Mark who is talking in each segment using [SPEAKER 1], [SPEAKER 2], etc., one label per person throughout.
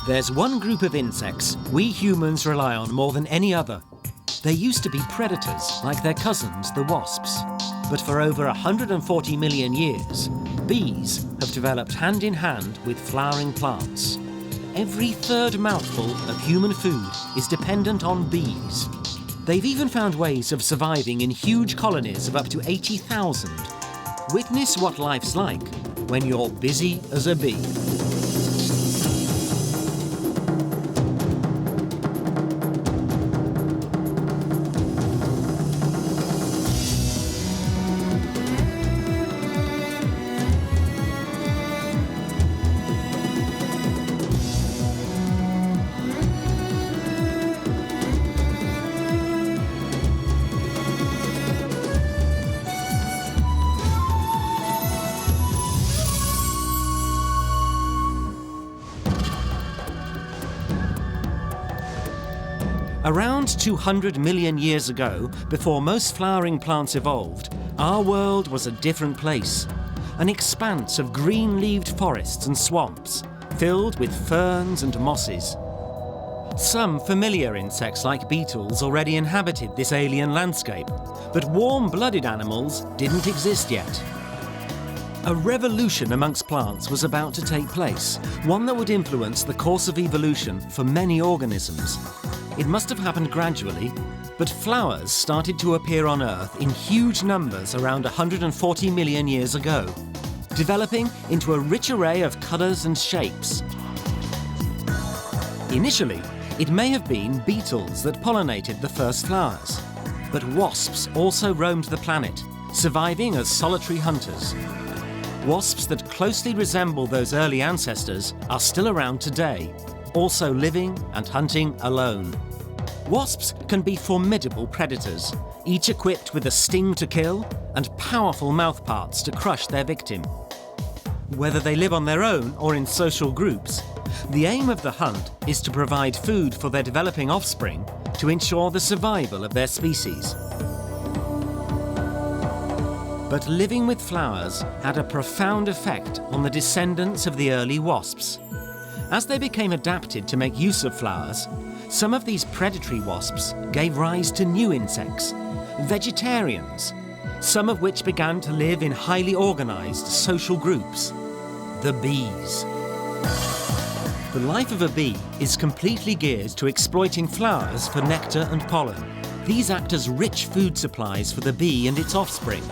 [SPEAKER 1] There's one group of insects we humans rely on more than any other. They used to be predators, like their cousins, the wasps. But for over 140 million years, bees have developed hand in hand with flowering plants. Every third mouthful of human food is dependent on bees. They've even found ways of surviving in huge colonies of up to 80,000. Witness what life's like when you're busy as a bee. Around 200 million years ago, before most flowering plants evolved, our world was a different place. An expanse of green-leaved forests and swamps, filled with ferns and mosses. Some familiar insects like beetles already inhabited this alien landscape, but warm-blooded animals didn't exist yet. A revolution amongst plants was about to take place, one that would influence the course of evolution for many organisms. It must have happened gradually, but flowers started to appear on Earth in huge numbers around 140 million years ago, developing into a rich array of colours and shapes. Initially, it may have been beetles that pollinated the first flowers, but wasps also roamed the planet, surviving as solitary hunters. Wasps that closely resemble those early ancestors are still around today, also living and hunting alone. Wasps can be formidable predators, each equipped with a sting to kill and powerful mouthparts to crush their victim. Whether they live on their own or in social groups, the aim of the hunt is to provide food for their developing offspring to ensure the survival of their species. But living with flowers had a profound effect on the descendants of the early wasps. As they became adapted to make use of flowers, some of these predatory wasps gave rise to new insects, vegetarians, some of which began to live in highly organised social groups, the bees. The life of a bee is completely geared to exploiting flowers for nectar and pollen. These act as rich food supplies for the bee and its offspring.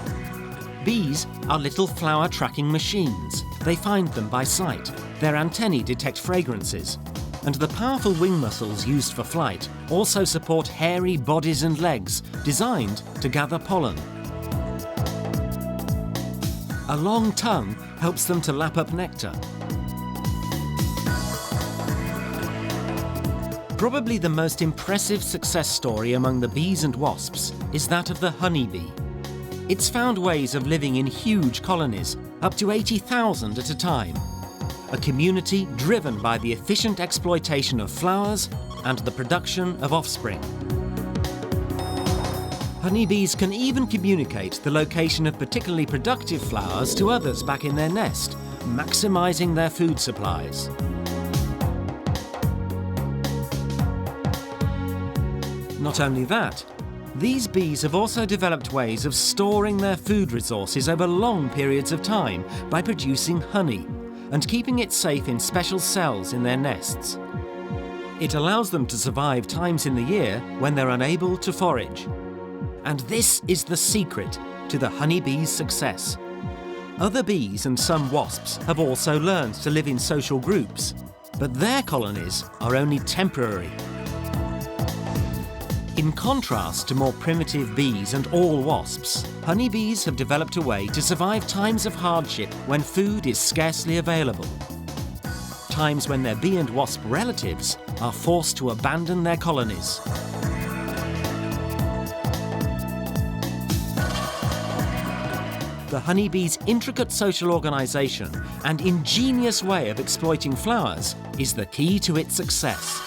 [SPEAKER 1] Bees are little flower tracking machines. They find them by sight. Their antennae detect fragrances, and the powerful wing muscles used for flight also support hairy bodies and legs designed to gather pollen. A long tongue helps them to lap up nectar. Probably the most impressive success story among the bees and wasps is that of the honeybee. It's found ways of living in huge colonies, up to 80,000 at a time. A community driven by the efficient exploitation of flowers and the production of offspring. Honeybees can even communicate the location of particularly productive flowers to others back in their nest, maximizing their food supplies. Not only that, these bees have also developed ways of storing their food resources over long periods of time by producing honey and keeping it safe in special cells in their nests. It allows them to survive times in the year when they're unable to forage. And this is the secret to the honeybee's success. Other bees and some wasps have also learned to live in social groups, but their colonies are only temporary. In contrast to more primitive bees and all wasps, honeybees have developed a way to survive times of hardship when food is scarcely available. Times when their bee and wasp relatives are forced to abandon their colonies. The honeybee's intricate social organisation and ingenious way of exploiting flowers is the key to its success.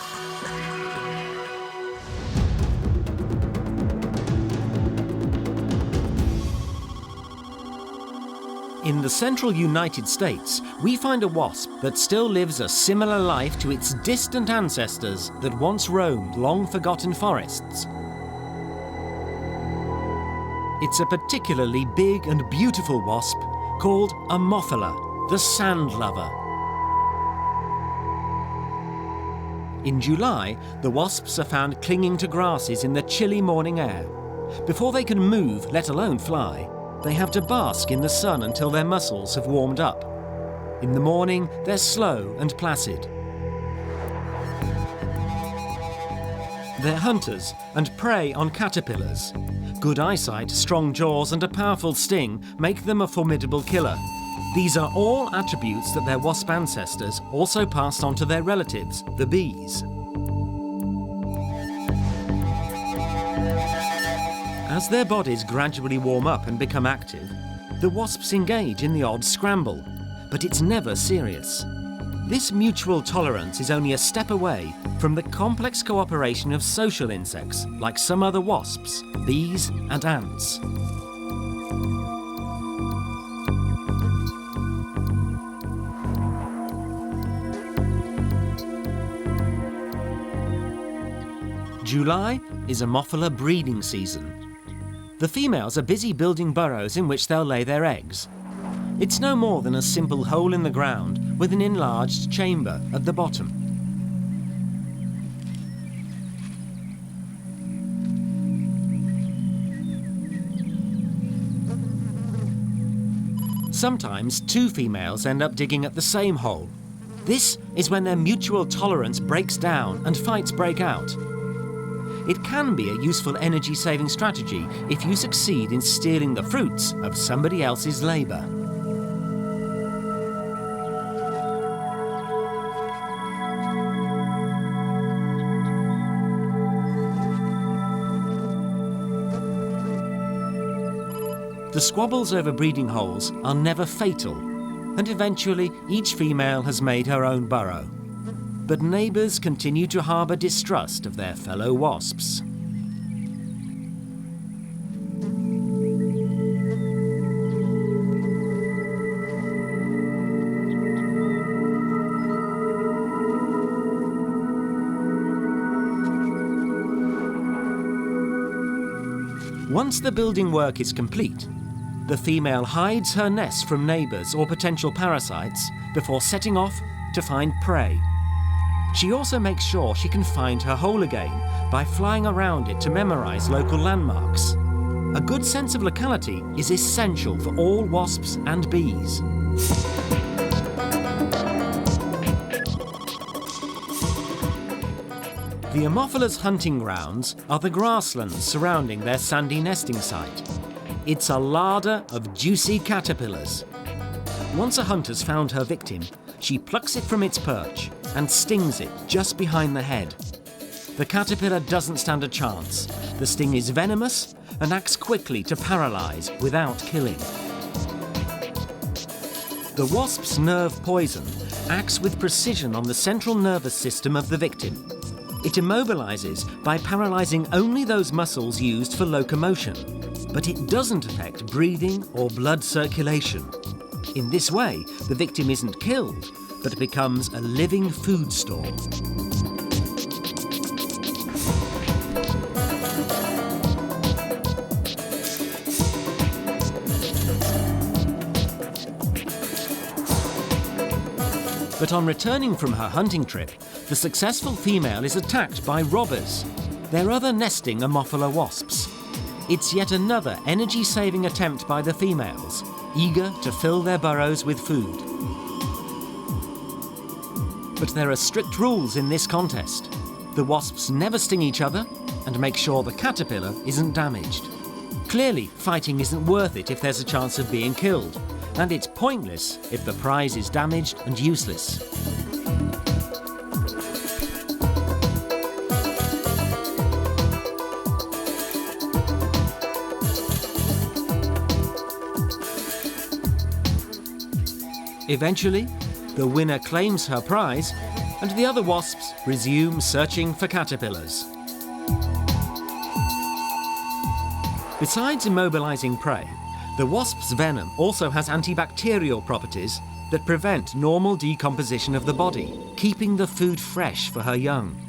[SPEAKER 1] In the central United States, we find a wasp that still lives a similar life to its distant ancestors that once roamed long-forgotten forests. It's a particularly big and beautiful wasp called Ammophila, the sand lover. In July, the wasps are found clinging to grasses in the chilly morning air. Before they can move, let alone fly, they have to bask in the sun until their muscles have warmed up. In the morning, they're slow and placid. They're hunters and prey on caterpillars. Good eyesight, strong jaws and a powerful sting make them a formidable killer. These are all attributes that their wasp ancestors also passed on to their relatives, the bees. As their bodies gradually warm up and become active, the wasps engage in the odd scramble, but it's never serious. This mutual tolerance is only a step away from the complex cooperation of social insects like some other wasps, bees and ants. July is Ammophila breeding season. The females are busy building burrows in which they'll lay their eggs. It's no more than a simple hole in the ground with an enlarged chamber at the bottom. Sometimes two females end up digging at the same hole. This is when their mutual tolerance breaks down and fights break out. It can be a useful energy-saving strategy if you succeed in stealing the fruits of somebody else's labour. The squabbles over breeding holes are never fatal, and eventually each female has made her own burrow. But neighbours continue to harbour distrust of their fellow wasps. Once the building work is complete, the female hides her nest from neighbours or potential parasites before setting off to find prey. She also makes sure she can find her hole again by flying around it to memorise local landmarks. A good sense of locality is essential for all wasps and bees. The Ammophila's hunting grounds are the grasslands surrounding their sandy nesting site. It's a larder of juicy caterpillars. Once a hunter's found her victim, she plucks it from its perch and stings it just behind the head. The caterpillar doesn't stand a chance. The sting is venomous and acts quickly to paralyse without killing. The wasp's nerve poison acts with precision on the central nervous system of the victim. It immobilises by paralysing only those muscles used for locomotion, but it doesn't affect breathing or blood circulation. In this way, the victim isn't killed, but becomes a living food store. But on returning from her hunting trip, the successful female is attacked by robbers. They're other nesting Ammophila wasps. It's yet another energy-saving attempt by the females, eager to fill their burrows with food. But there are strict rules in this contest. The wasps never sting each other and make sure the caterpillar isn't damaged. Clearly, fighting isn't worth it if there's a chance of being killed, and it's pointless if the prize is damaged and useless. Eventually, the winner claims her prize, and the other wasps resume searching for caterpillars. Besides immobilising prey, The wasp's venom also has antibacterial properties that prevent normal decomposition of the body, keeping the food fresh for her young.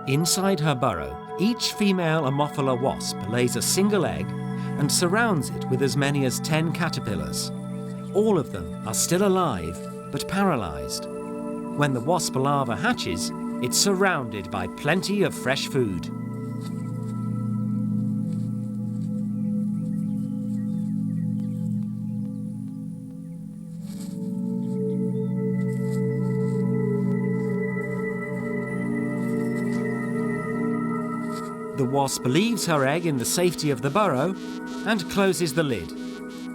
[SPEAKER 1] Inside her burrow, each female Ammophila wasp lays a single egg and surrounds it with as many as 10 caterpillars. All of them are still alive, but paralysed. When the wasp larva hatches, it's surrounded by plenty of fresh food. The wasp leaves her egg in the safety of the burrow and closes the lid.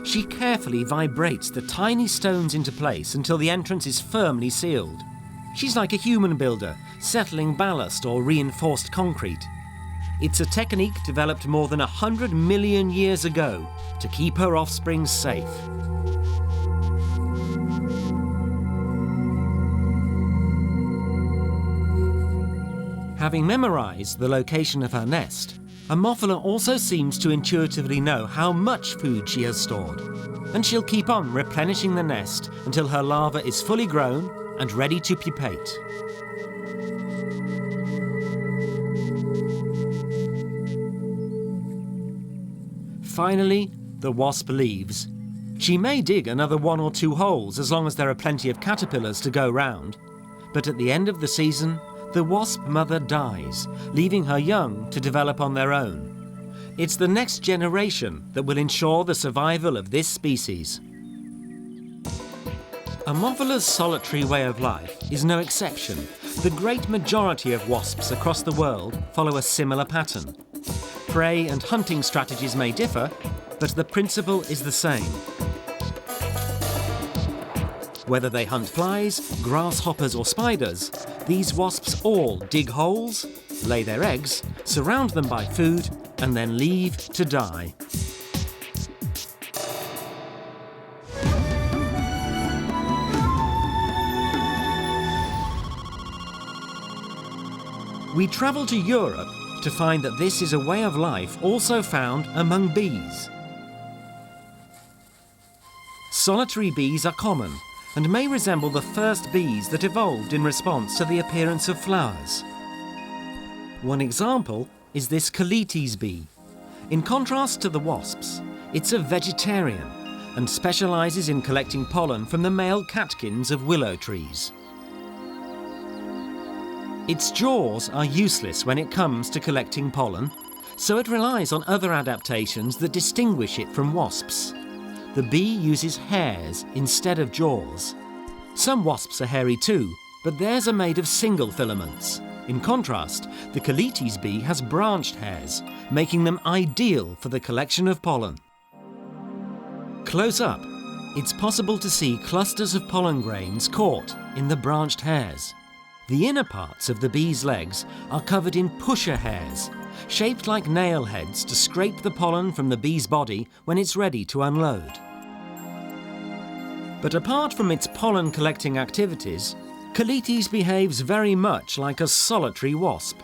[SPEAKER 1] She carefully vibrates the tiny stones into place until the entrance is firmly sealed. She's like a human builder, settling ballast or reinforced concrete. It's a technique developed more than 100 million years ago to keep her offspring safe. Having memorized the location of her nest, Ammophila also seems to intuitively know how much food she has stored, and she'll keep on replenishing the nest until her larva is fully grown and ready to pupate. Finally, the wasp leaves. She may dig another 1 or 2 holes as long as there are plenty of caterpillars to go round, but at the end of the season, the wasp mother dies, leaving her young to develop on their own. It's the next generation that will ensure the survival of this species. Ammophila's solitary way of life is no exception. The great majority of wasps across the world follow a similar pattern. Prey and hunting strategies may differ, but the principle is the same. Whether they hunt flies, grasshoppers or spiders, these wasps all dig holes, lay their eggs, surround them by food, and then leave to die. We travel to Europe to find that this is a way of life also found among bees. Solitary bees are common, and may resemble the first bees that evolved in response to the appearance of flowers. One example is this Colonies bee. In contrast to the wasps, it's a vegetarian and specialises in collecting pollen from the male catkins of willow trees. Its jaws are useless when it comes to collecting pollen, so it relies on other adaptations that distinguish it from wasps. The bee uses hairs instead of jaws. Some wasps are hairy too, but theirs are made of single filaments. In contrast, the Colonies bee has branched hairs, making them ideal for the collection of pollen. Close up, it's possible to see clusters of pollen grains caught in the branched hairs. The inner parts of the bee's legs are covered in pusher hairs, shaped like nail heads to scrape the pollen from the bee's body when it's ready to unload. But apart from its pollen collecting activities, Colonies behaves very much like a solitary wasp.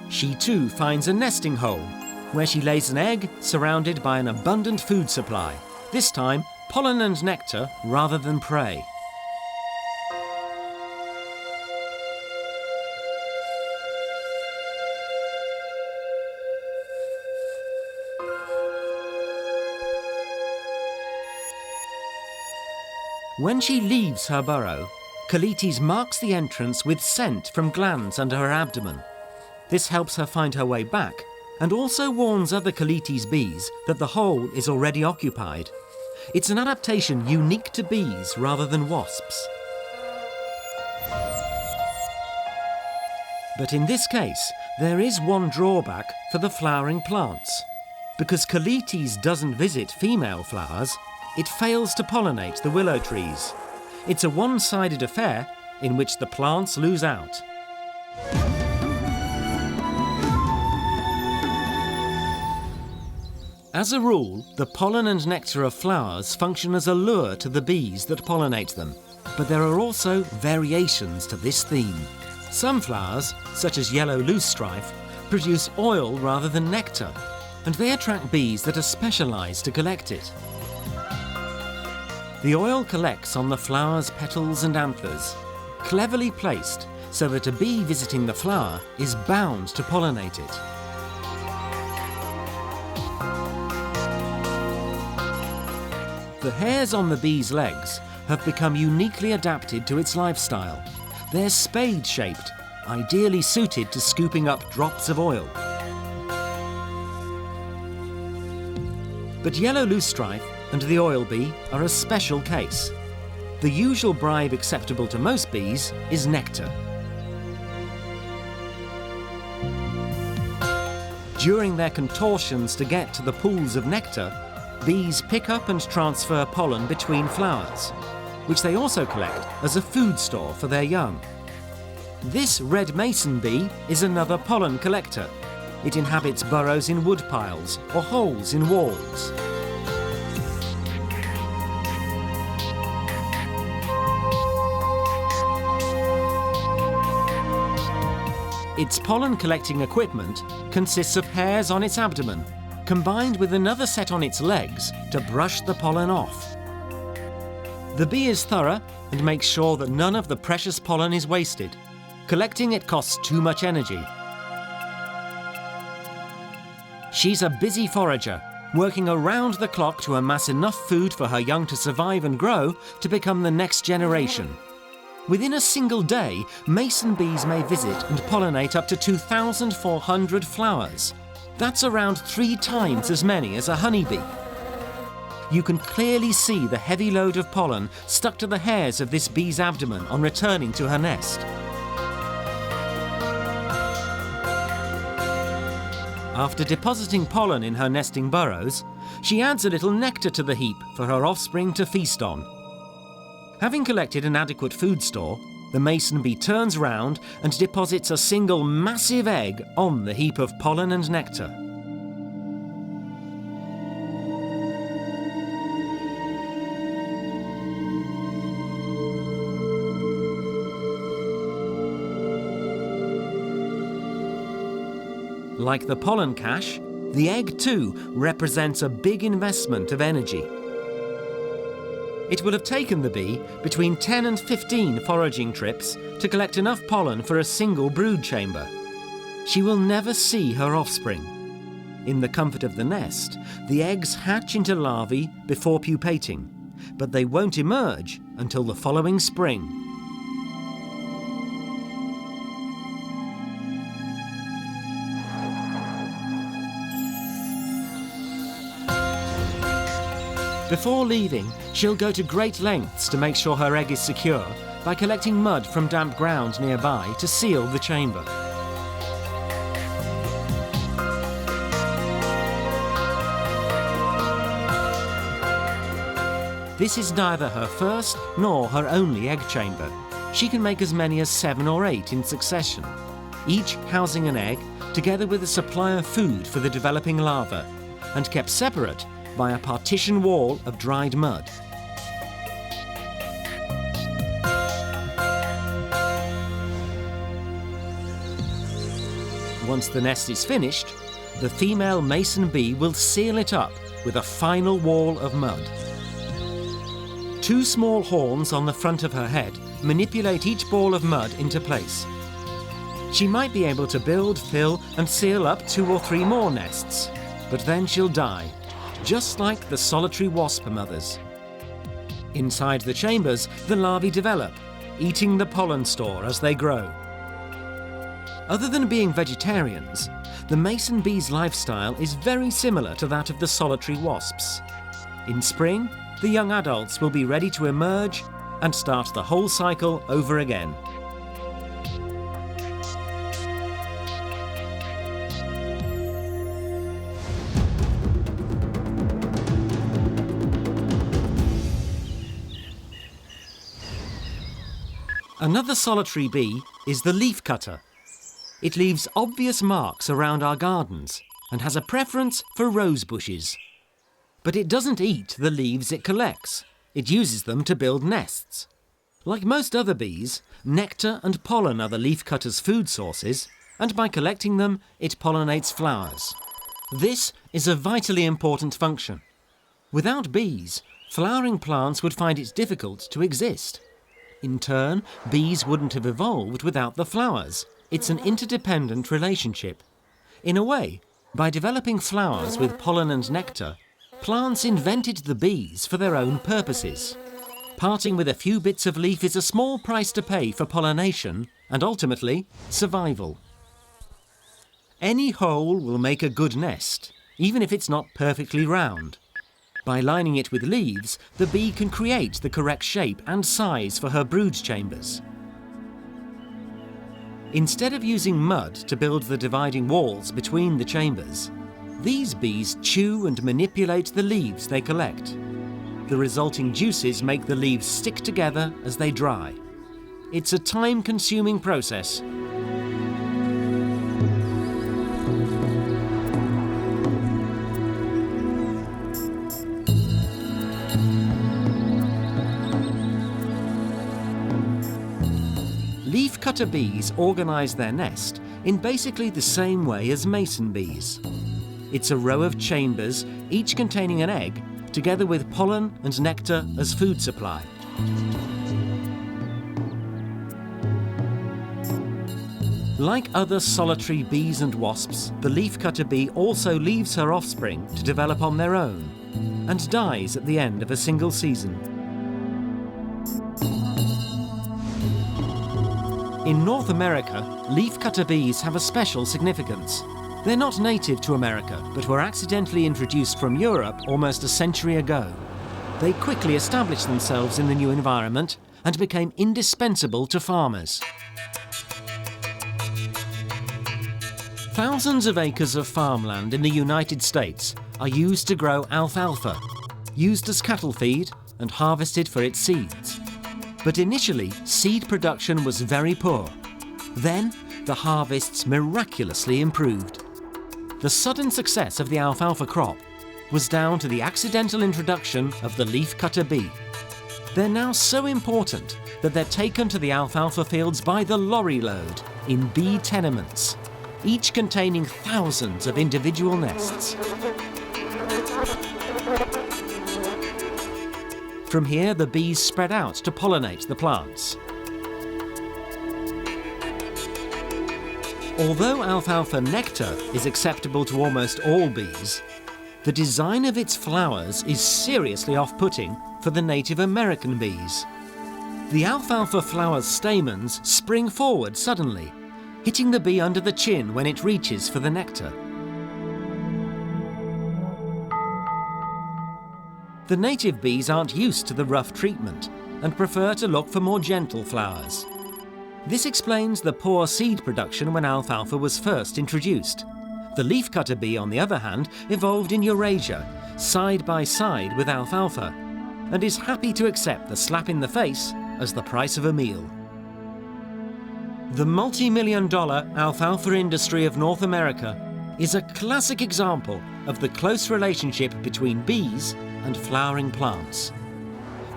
[SPEAKER 1] She too finds a nesting hole, where she lays an egg surrounded by an abundant food supply, this time pollen and nectar rather than prey. When she leaves her burrow, Colonies marks the entrance with scent from glands under her abdomen. This helps her find her way back and also warns other Colonies bees that the hole is already occupied. It's an adaptation unique to bees rather than wasps. But in this case, there is one drawback for the flowering plants. Because Colonies doesn't visit female flowers, it fails to pollinate the willow trees. It's a one-sided affair in which the plants lose out. As a rule, the pollen and nectar of flowers function as a lure to the bees that pollinate them. But there are also variations to this theme. Some flowers, such as yellow loosestrife, produce oil rather than nectar, and they attract bees that are specialised to collect it. The oil collects on the flower's petals and anthers, cleverly placed so that a bee visiting the flower is bound to pollinate it. The hairs on the bee's legs have become uniquely adapted to its lifestyle. They're spade-shaped, ideally suited to scooping up drops of oil. But yellow loosestrife and the oil bee are a special case. The usual bribe acceptable to most bees is nectar. During their contortions to get to the pools of nectar, bees pick up and transfer pollen between flowers, which they also collect as a food store for their young. This red mason bee is another pollen collector. It inhabits burrows in wood piles or holes in walls. Its pollen-collecting equipment consists of hairs on its abdomen, combined with another set on its legs to brush the pollen off. The bee is thorough and makes sure that none of the precious pollen is wasted. Collecting it costs too much energy. She's a busy forager, working around the clock to amass enough food for her young to survive and grow to become the next generation. Within a single day, mason bees may visit and pollinate up to 2,400 flowers. That's around 3 times as many as a honeybee. You can clearly see the heavy load of pollen stuck to the hairs of this bee's abdomen on returning to her nest. After depositing pollen in her nesting burrows, she adds a little nectar to the heap for her offspring to feast on. Having collected an adequate food store, the mason bee turns round and deposits a single massive egg on the heap of pollen and nectar. Like the pollen cache, the egg too represents a big investment of energy. It will have taken the bee between 10 and 15 foraging trips to collect enough pollen for a single brood chamber. She will never see her offspring. In the comfort of the nest, the eggs hatch into larvae before pupating, but they won't emerge until the following spring. Before leaving, she'll go to great lengths to make sure her egg is secure by collecting mud from damp ground nearby to seal the chamber. This is neither her first nor her only egg chamber. She can make as many as 7 or 8 in succession, each housing an egg together with a supply of food for the developing larva, and kept separate by a partition wall of dried mud. Once the nest is finished, the female mason bee will seal it up with a final wall of mud. 2 small horns on the front of her head manipulate each ball of mud into place. She might be able to build, fill and seal up 2 or 3 more nests, but then she'll die, just like the solitary wasp mothers. Inside the chambers, the larvae develop, eating the pollen store as they grow. Other than being vegetarians, the mason bee's lifestyle is very similar to that of the solitary wasps. In spring, the young adults will be ready to emerge and start the whole cycle over again. Another solitary bee is the leafcutter. It leaves obvious marks around our gardens and has a preference for rose bushes. But it doesn't eat the leaves it collects. It uses them to build nests. Like most other bees, nectar and pollen are the leafcutter's food sources, and by collecting them, it pollinates flowers. This is a vitally important function. Without bees, flowering plants would find it difficult to exist. In turn, bees wouldn't have evolved without the flowers. It's an interdependent relationship. In a way, by developing flowers with pollen and nectar, plants invented the bees for their own purposes. Parting with a few bits of leaf is a small price to pay for pollination and ultimately survival. Any hole will make a good nest, even if it's not perfectly round. By lining it with leaves, the bee can create the correct shape and size for her brood chambers. Instead of using mud to build the dividing walls between the chambers, these bees chew and manipulate the leaves they collect. The resulting juices make the leaves stick together as they dry. It's a time-consuming process. Leafcutter bees organise their nest in basically the same way as mason bees. It's a row of chambers, each containing an egg, together with pollen and nectar as food supply. Like other solitary bees and wasps, the leafcutter bee also leaves her offspring to develop on their own and dies at the end of a single season. In North America, leafcutter bees have a special significance. They're not native to America, but were accidentally introduced from Europe almost a century ago. They quickly established themselves in the new environment and became indispensable to farmers. Thousands of acres of farmland in the United States are used to grow alfalfa, used as cattle feed and harvested for its seeds. But initially, seed production was very poor. Then, the harvests miraculously improved. The sudden success of the alfalfa crop was down to the accidental introduction of the leafcutter bee. They're now so important that they're taken to the alfalfa fields by the lorry load in bee tenements, each containing thousands of individual nests. From here, the bees spread out to pollinate the plants. Although alfalfa nectar is acceptable to almost all bees, the design of its flowers is seriously off-putting for the Native American bees. The alfalfa flower's stamens spring forward suddenly, hitting the bee under the chin when it reaches for the nectar. The native bees aren't used to the rough treatment and prefer to look for more gentle flowers. This explains the poor seed production when alfalfa was first introduced. The leafcutter bee, on the other hand, evolved in Eurasia, side by side with alfalfa, and is happy to accept the slap in the face as the price of a meal. The multi-million-dollar alfalfa industry of North America is a classic example of the close relationship between bees and flowering plants.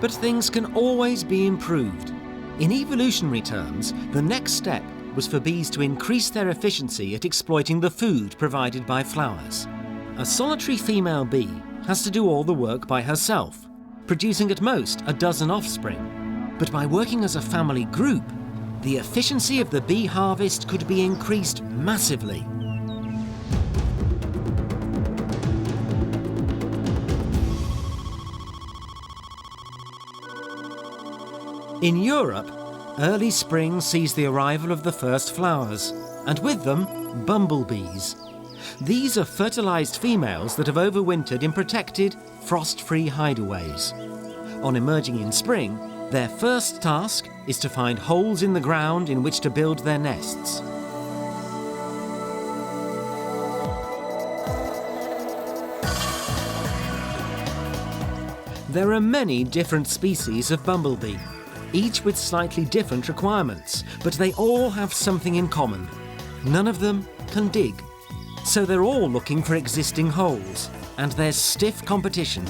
[SPEAKER 1] But things can always be improved. In evolutionary terms, the next step was for bees to increase their efficiency at exploiting the food provided by flowers. A solitary female bee has to do all the work by herself, producing at most a dozen offspring. But by working as a family group, the efficiency of the bee harvest could be increased massively. In Europe, early spring sees the arrival of the first flowers, and with them, bumblebees. These are fertilized females that have overwintered in protected, frost-free hideaways. On emerging in spring, their first task is to find holes in the ground in which to build their nests. There are many different species of bumblebee. each with slightly different requirements, but they all have something in common. None of them can dig. So they're all looking for existing holes, and there's stiff competition.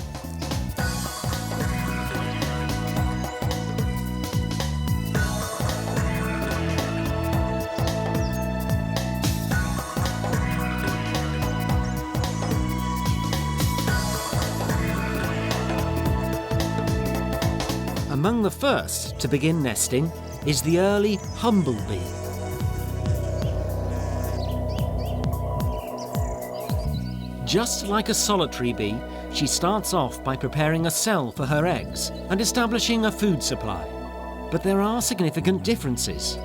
[SPEAKER 1] Among the first to begin nesting is the early Bumblebee. Just like a solitary bee, she starts off by preparing a cell for her eggs and establishing a food supply. But there are significant differences.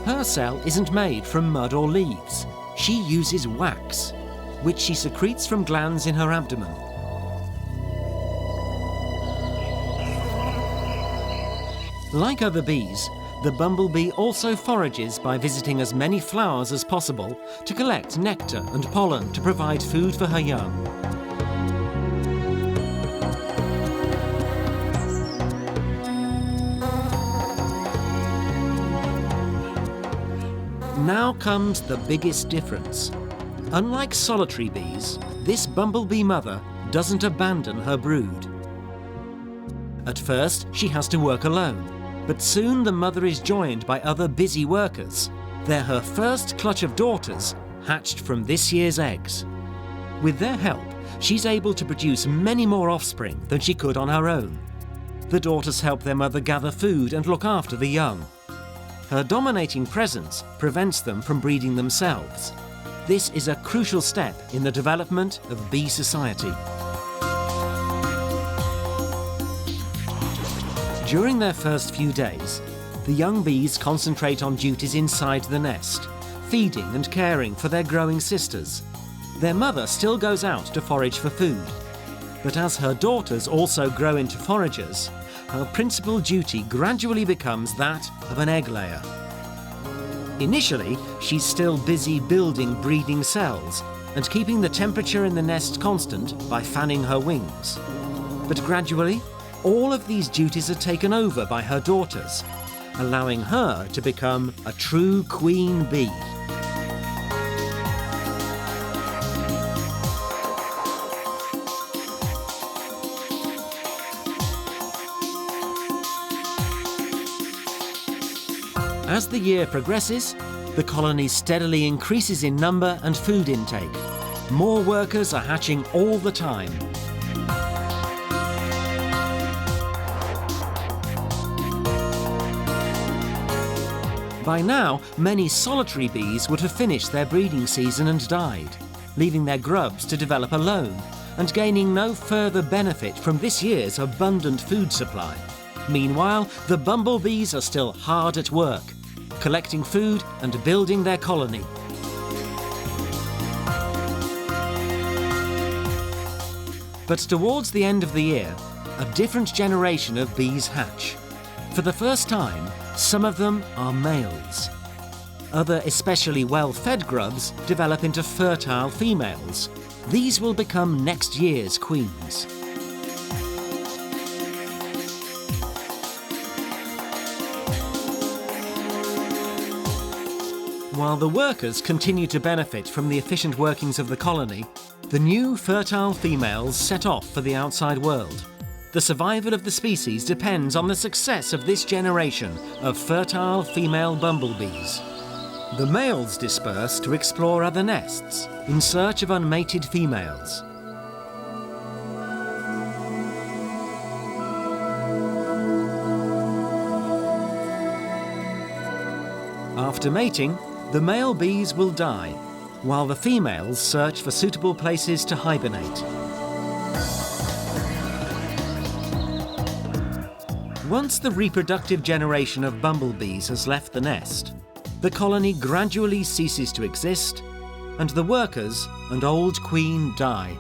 [SPEAKER 1] Her cell isn't made from mud or leaves. She uses wax, which she secretes from glands in her abdomen. Like other bees, the bumblebee also forages by visiting as many flowers as possible to collect nectar and pollen to provide food for her young. Now comes the biggest difference. Unlike solitary bees, this bumblebee mother doesn't abandon her brood. At first, she has to work alone. But soon the mother is joined by other busy workers. They're her first clutch of daughters, hatched from this year's eggs. With their help, she's able to produce many more offspring than she could on her own. The daughters help their mother gather food and look after the young. Her dominating presence prevents them from breeding themselves. This is a crucial step in the development of bee society. During their first few days, the young bees concentrate on duties inside the nest, feeding and caring for their growing sisters. Their mother still goes out to forage for food. But as her daughters also grow into foragers, her principal duty gradually becomes that of an egg layer. Initially, she's still busy building breeding cells and keeping the temperature in the nest constant by fanning her wings. But gradually, all of these duties are taken over by her daughters, allowing her to become a true queen bee. As the year progresses, the colony steadily increases in number and food intake. More workers are hatching all the time. By now, many solitary bees would have finished their breeding season and died, leaving their grubs to develop alone and gaining no further benefit from this year's abundant food supply. Meanwhile, the bumblebees are still hard at work, collecting food and building their colony. But towards the end of the year, a different generation of bees hatch. For the first time, some of them are males. Other especially well-fed grubs develop into fertile females. These will become next year's queens. While the workers continue to benefit from the efficient workings of the colony, the new fertile females set off for the outside world. The survival of the species depends on the success of this generation of fertile female bumblebees. The males disperse to explore other nests in search of unmated females. After mating, the male bees will die, while the females search for suitable places to hibernate. Once the reproductive generation of bumblebees has left the nest, the colony gradually ceases to exist, and the workers and old queen die.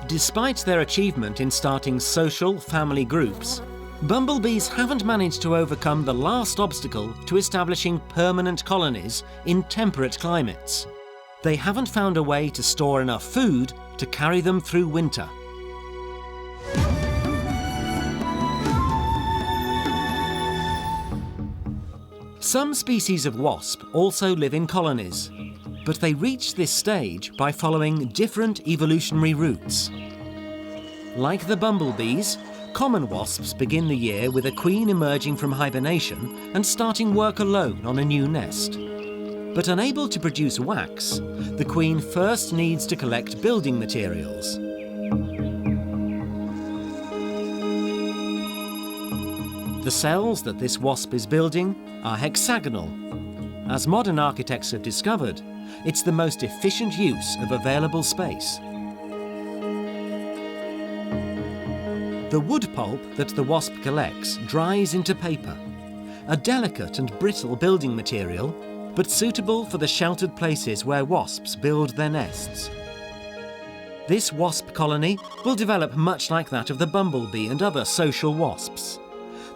[SPEAKER 1] Despite their achievement in starting social family groups, bumblebees haven't managed to overcome the last obstacle to establishing permanent colonies in temperate climates. They haven't found a way to store enough food to carry them through winter. Some species of wasp also live in colonies, but they reach this stage by following different evolutionary routes. Like the bumblebees, common wasps begin the year with a queen emerging from hibernation and starting work alone on a new nest. But unable to produce wax, the queen first needs to collect building materials. The cells that this wasp is building are hexagonal. As modern architects have discovered, it's the most efficient use of available space. The wood pulp that the wasp collects dries into paper, a delicate and brittle building material, but suitable for the sheltered places where wasps build their nests. This wasp colony will develop much like that of the bumblebee and other social wasps.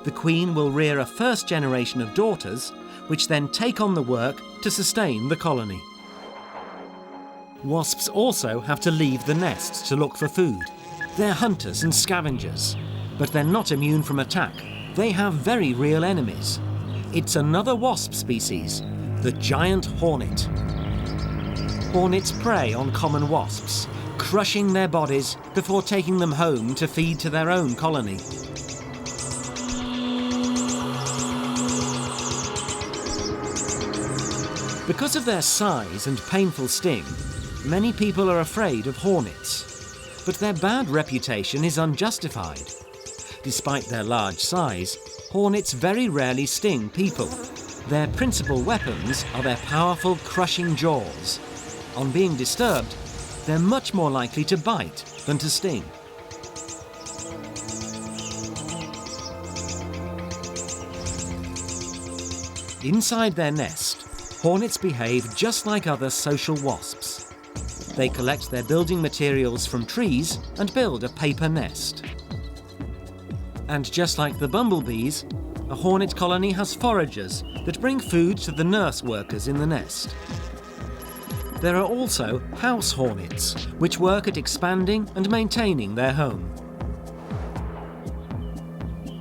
[SPEAKER 1] The queen will rear a first generation of daughters, which then take on the work to sustain the colony. Wasps also have to leave the nest to look for food. They're hunters and scavengers, but they're not immune from attack. They have very real enemies. It's another wasp species, the giant hornet. Hornets prey on common wasps, crushing their bodies before taking them home to feed to their own colony. Because of their size and painful sting, many people are afraid of hornets. But their bad reputation is unjustified. Despite their large size, hornets very rarely sting people. Their principal weapons are their powerful crushing jaws. On being disturbed, they're much more likely to bite than to sting. Inside their nest, hornets behave just like other social wasps. They collect their building materials from trees and build a paper nest. And just like the bumblebees, a hornet colony has foragers that bring food to the nurse workers in the nest. There are also house hornets, which work at expanding and maintaining their home.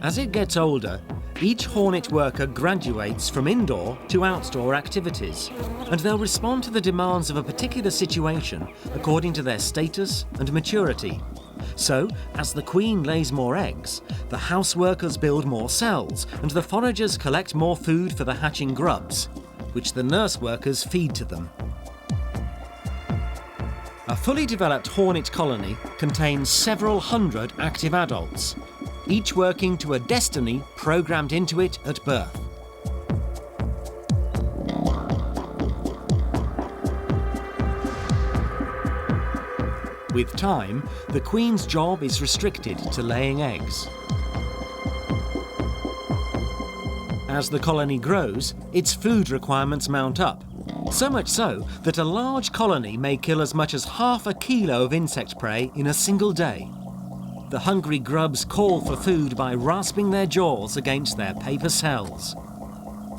[SPEAKER 1] As it gets older, each hornet worker graduates from indoor to outdoor activities, and they'll respond to the demands of a particular situation according to their status and maturity. So, as the queen lays more eggs, the house workers build more cells, and the foragers collect more food for the hatching grubs, which the nurse workers feed to them. A fully developed hornet colony contains several hundred active adults, each working to a destiny programmed into it at birth. With time, the queen's job is restricted to laying eggs. As the colony grows, its food requirements mount up, so much so that a large colony may kill as much as half a kilo of insect prey in a single day. The hungry grubs call for food by rasping their jaws against their paper cells.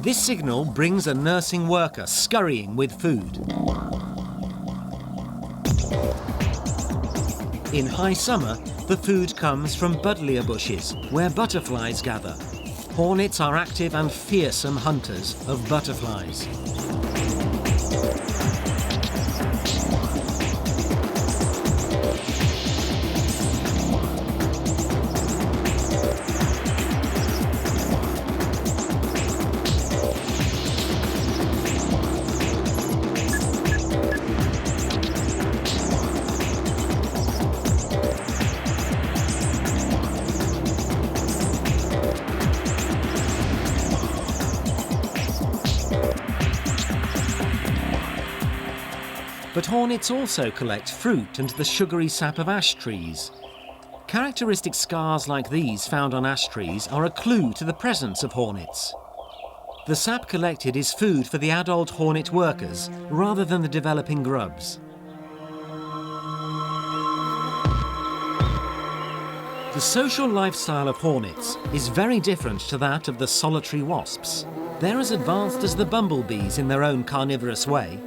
[SPEAKER 1] This signal brings a nursing worker scurrying with food. In high summer, the food comes from buddleia bushes, where butterflies gather. Hornets are active and fearsome hunters of butterflies. But hornets also collect fruit and the sugary sap of ash trees. Characteristic scars like these found on ash trees are a clue to the presence of hornets. The sap collected is food for the adult hornet workers rather than the developing grubs. The social lifestyle of hornets is very different to that of the solitary wasps. They're as advanced as the bumblebees in their own carnivorous way.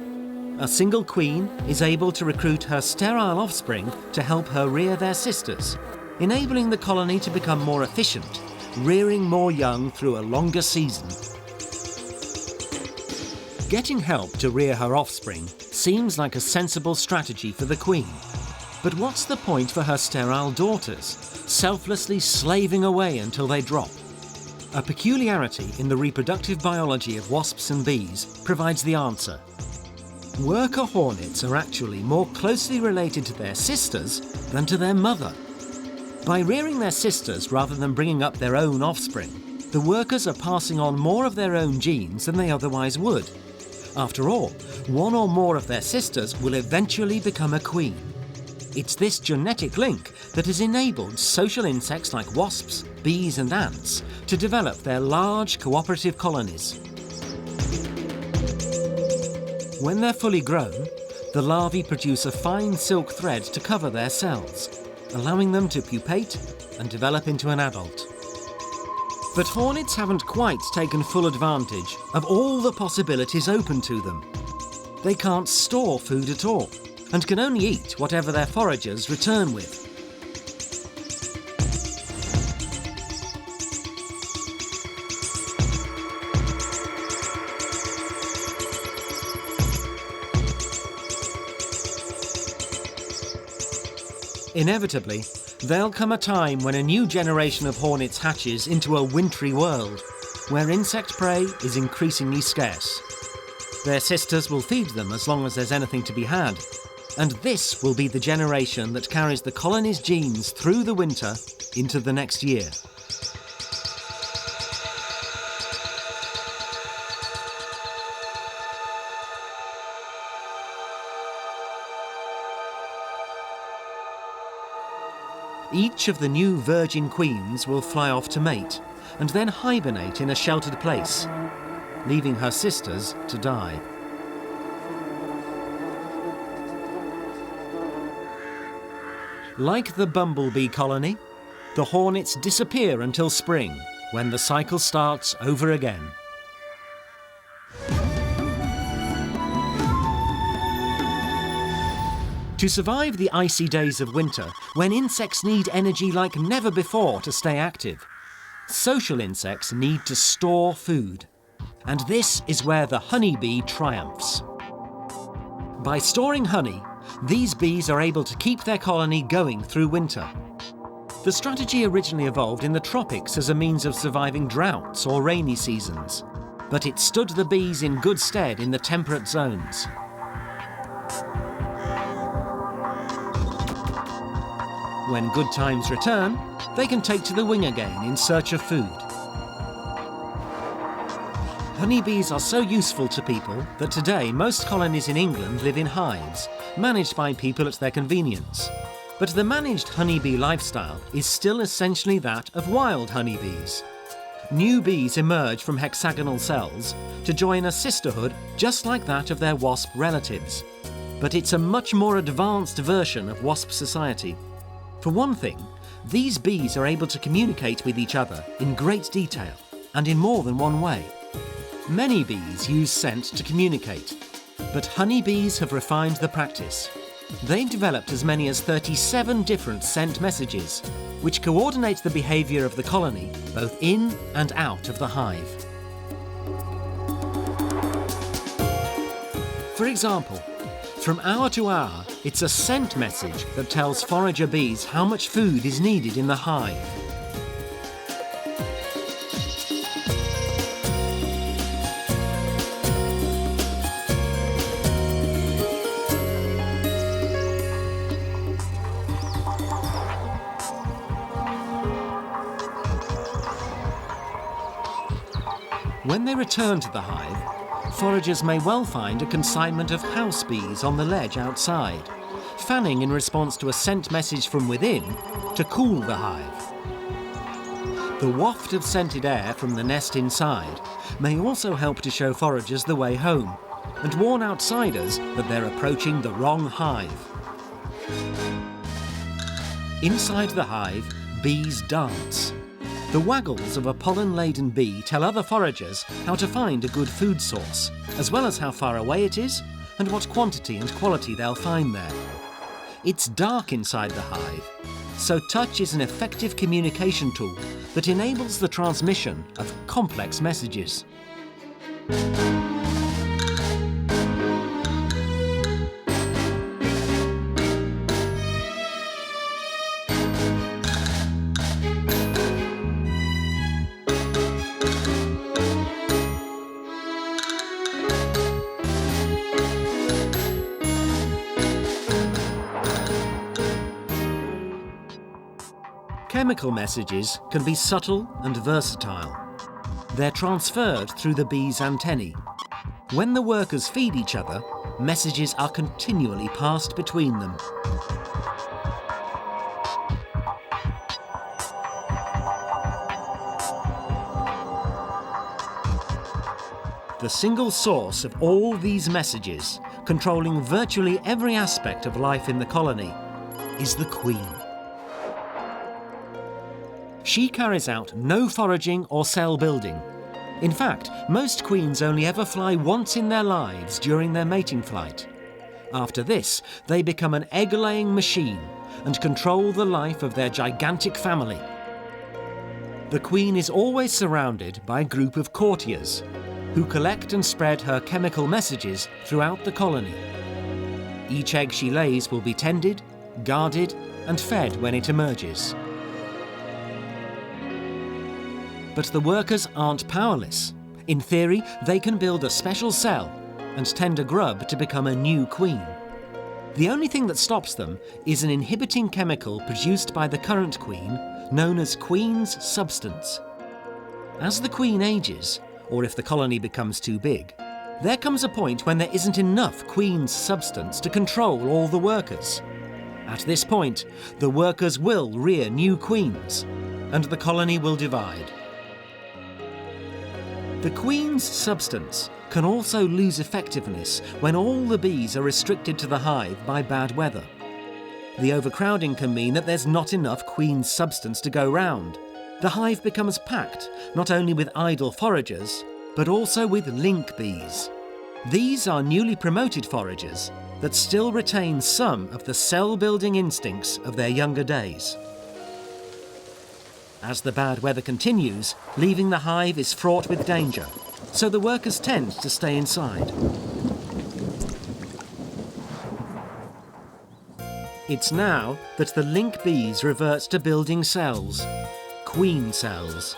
[SPEAKER 1] A single queen is able to recruit her sterile offspring to help her rear their sisters, enabling the colony to become more efficient, rearing more young through a longer season. Getting help to rear her offspring seems like a sensible strategy for the queen. But what's the point for her sterile daughters, selflessly slaving away until they drop? A peculiarity in the reproductive biology of wasps and bees provides the answer. Worker hornets are actually more closely related to their sisters than to their mother. By rearing their sisters rather than bringing up their own offspring, the workers are passing on more of their own genes than they otherwise would. After all, one or more of their sisters will eventually become a queen. It's this genetic link that has enabled social insects like wasps, bees and ants to develop their large cooperative colonies. When they're fully grown, the larvae produce a fine silk thread to cover their cells, allowing them to pupate and develop into an adult. But hornets haven't quite taken full advantage of all the possibilities open to them. They can't store food at all, and can only eat whatever their foragers return with. Inevitably, there'll come a time when a new generation of hornets hatches into a wintry world, where insect prey is increasingly scarce. Their sisters will feed them as long as there's anything to be had, and this will be the generation that carries the colony's genes through the winter into the next year. Each of the new virgin queens will fly off to mate, and then hibernate in a sheltered place, leaving her sisters to die. Like the bumblebee colony, the hornets disappear until spring, when the cycle starts over again. To survive the icy days of winter, when insects need energy like never before to stay active, social insects need to store food. And this is where the honeybee triumphs. By storing honey, these bees are able to keep their colony going through winter. The strategy originally evolved in the tropics as a means of surviving droughts or rainy seasons, but it stood the bees in good stead in the temperate zones. When good times return, they can take to the wing again in search of food. Honeybees are so useful to people that today most colonies in England live in hives, managed by people at their convenience. But the managed honeybee lifestyle is still essentially that of wild honeybees. New bees emerge from hexagonal cells to join a sisterhood just like that of their wasp relatives. But it's a much more advanced version of wasp society. For one thing, these bees are able to communicate with each other in great detail and in more than one way. Many bees use scent to communicate, but honeybees have refined the practice. They've developed as many as 37 different scent messages, which coordinate the behaviour of the colony both in and out of the hive. For example, from hour to hour, it's a scent message that tells forager bees how much food is needed in the hive. When they return to the hive, foragers may well find a consignment of house bees on the ledge outside, fanning in response to a scent message from within to cool the hive. The waft of scented air from the nest inside may also help to show foragers the way home and warn outsiders that they're approaching the wrong hive. Inside the hive, bees dance. The waggles of a pollen-laden bee tell other foragers how to find a good food source, as well as how far away it is and what quantity and quality they'll find there. It's dark inside the hive, so touch is an effective communication tool that enables the transmission of complex messages. chemical messages can be subtle and versatile. They're transferred through the bees' antennae. When the workers feed each other, messages are continually passed between them. The single source of all these messages, controlling virtually every aspect of life in the colony, is the queen. She carries out no foraging or cell building. In fact, most queens only ever fly once in their lives during their mating flight. After this, they become an egg-laying machine and control the life of their gigantic family. The queen is always surrounded by a group of courtiers, who collect and spread her chemical messages throughout the colony. Each egg she lays will be tended, guarded, and fed when it emerges. But the workers aren't powerless. In theory, they can build a special cell and tend a grub to become a new queen. The only thing that stops them is an inhibiting chemical produced by the current queen, known as queen's substance. As the queen ages, or if the colony becomes too big, there comes a point when there isn't enough queen's substance to control all the workers. At this point, the workers will rear new queens, and the colony will divide. The queen's substance can also lose effectiveness when all the bees are restricted to the hive by bad weather. The overcrowding can mean that there's not enough queen's substance to go round. The hive becomes packed not only with idle foragers, but also with link bees. These are newly promoted foragers that still retain some of the cell-building instincts of their younger days. As the bad weather continues, leaving the hive is fraught with danger, so the workers tend to stay inside. It's now that the link bees revert to building cells, queen cells.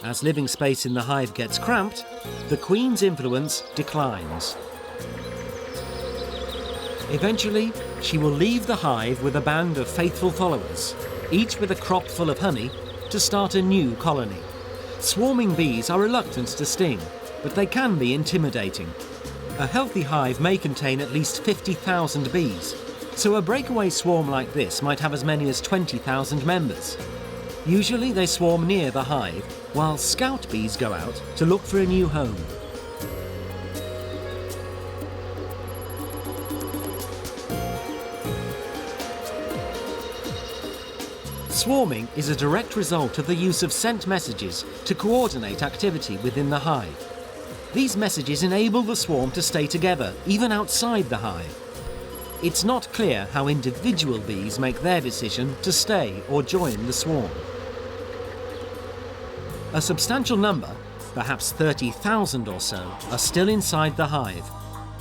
[SPEAKER 1] As living space in the hive gets cramped, the queen's influence declines. Eventually, she will leave the hive with a band of faithful followers, each with a crop full of honey, to start a new colony. Swarming bees are reluctant to sting, but they can be intimidating. A healthy hive may contain at least 50,000 bees, so a breakaway swarm like this might have as many as 20,000 members. Usually they swarm near the hive, while scout bees go out to look for a new home. Swarming is a direct result of the use of scent messages to coordinate activity within the hive. These messages enable the swarm to stay together, even outside the hive. It's not clear how individual bees make their decision to stay or join the swarm. A substantial number, perhaps 30,000 or so, are still inside the hive,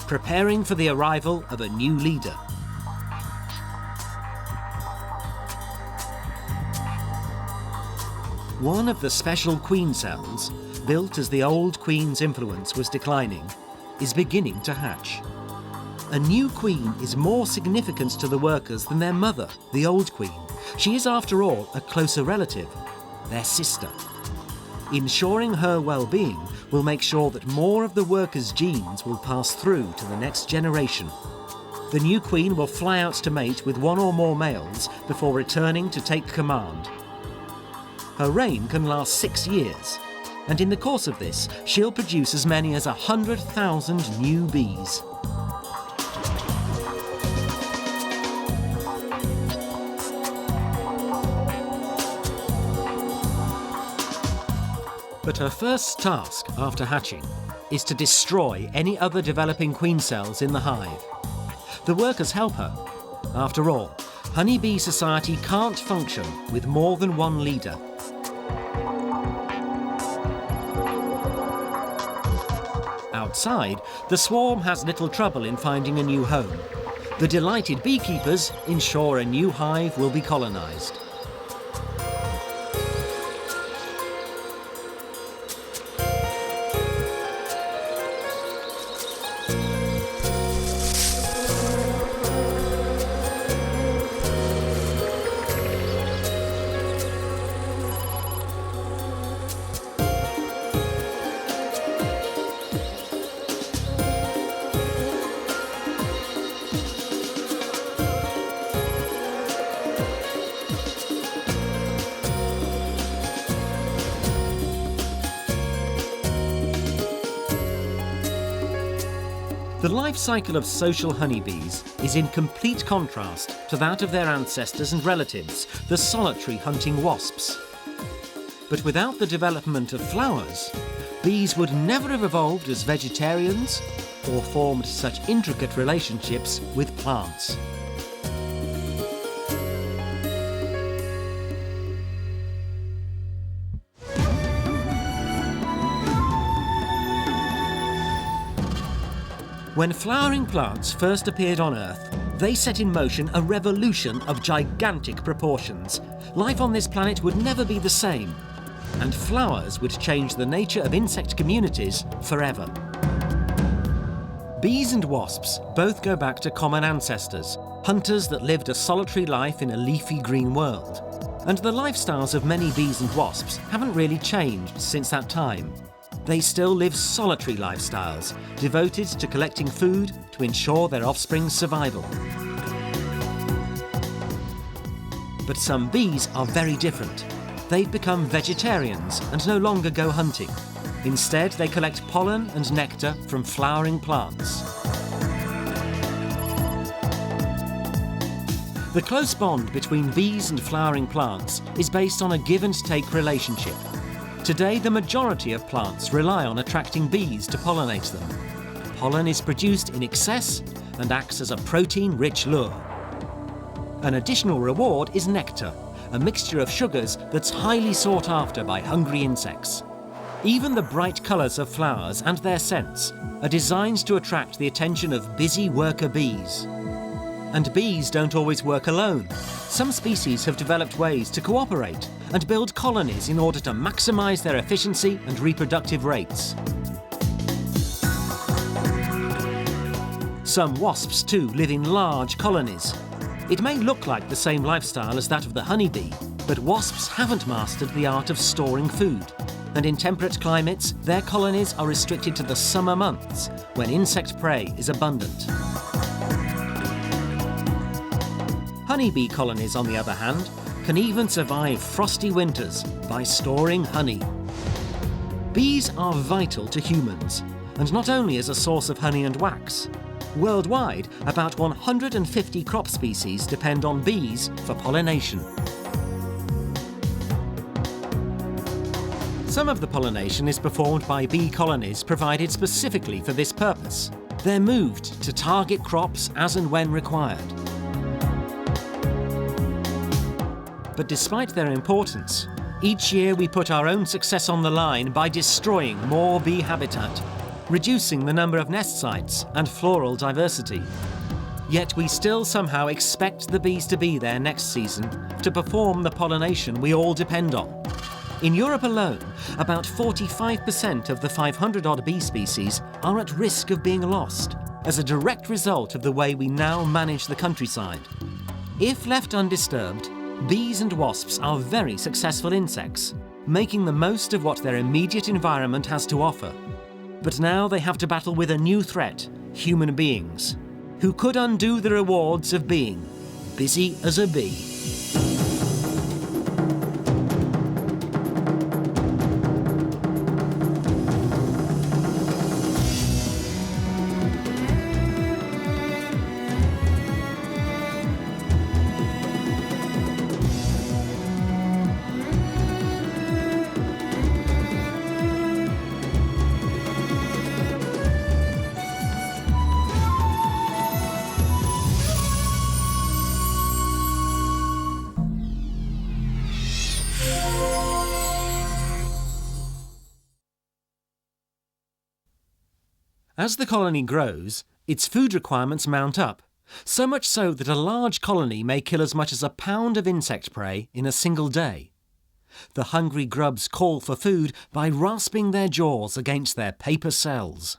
[SPEAKER 1] preparing for the arrival of a new leader. One of the special queen cells, built as the old queen's influence was declining, is beginning to hatch. A new queen is more significant to the workers than their mother, the old queen. She is, after all, a closer relative, their sister. Ensuring her well-being will make sure that more of the workers' genes will pass through to the next generation. The new queen will fly out to mate with one or more males before returning to take command. Her reign can last 6 years, and in the course of this, she'll produce as many as 100,000 new bees. But her first task after hatching is to destroy any other developing queen cells in the hive. The workers help her. After all, honeybee society can't function with more than one leader. Outside, the swarm has little trouble in finding a new home. The delighted beekeepers ensure a new hive will be colonized. The life cycle of social honeybees is in complete contrast to that of their ancestors and relatives, the solitary hunting wasps. But without the development of flowers, bees would never have evolved as vegetarians or formed such intricate relationships with plants. When flowering plants first appeared on Earth, they set in motion a revolution of gigantic proportions. Life on this planet would never be the same, and flowers would change the nature of insect communities forever. Bees and wasps both go back to common ancestors, hunters that lived a solitary life in a leafy green world. And the lifestyles of many bees and wasps haven't really changed since that time. They still live solitary lifestyles, devoted to collecting food to ensure their offspring's survival. But some bees are very different. They've become vegetarians and no longer go hunting. Instead, they collect pollen and nectar from flowering plants. The close bond between bees and flowering plants is based on a give-and-take relationship. Today, the majority of plants rely on attracting bees to pollinate them. Pollen is produced in excess and acts as a protein-rich lure. An additional reward is nectar, a mixture of sugars that's highly sought after by hungry insects. Even the bright colours of flowers and their scents are designed to attract the attention of busy worker bees. And bees don't always work alone. Some species have developed ways to cooperate and build colonies in order to maximise their efficiency and reproductive rates. Some wasps too live in large colonies. It may look like the same lifestyle as that of the honeybee, but wasps haven't mastered the art of storing food. And in temperate climates, their colonies are restricted to the summer months, when insect prey is abundant. Honeybee colonies, on the other hand, can even survive frosty winters by storing honey. Bees are vital to humans, and not only as a source of honey and wax. Worldwide, about 150 crop species depend on bees for pollination. Some of the pollination is performed by bee colonies provided specifically for this purpose. They're moved to target crops as and when required. But despite their importance, each year we put our own success on the line by destroying more bee habitat, reducing the number of nest sites and floral diversity. Yet we still somehow expect the bees to be there next season to perform the pollination we all depend on. In Europe alone, about 45% of the 500-odd bee species are at risk of being lost as a direct result of the way we now manage the countryside. If left undisturbed, bees and wasps are very successful insects, making the most of what their immediate environment has to offer. But now they have to battle with a new threat, human beings, who could undo the rewards of being busy as a bee. As the colony grows, its food requirements mount up, so much so that a large colony may kill as much as a pound of insect prey in a single day. The hungry grubs call for food by rasping their jaws against their paper cells.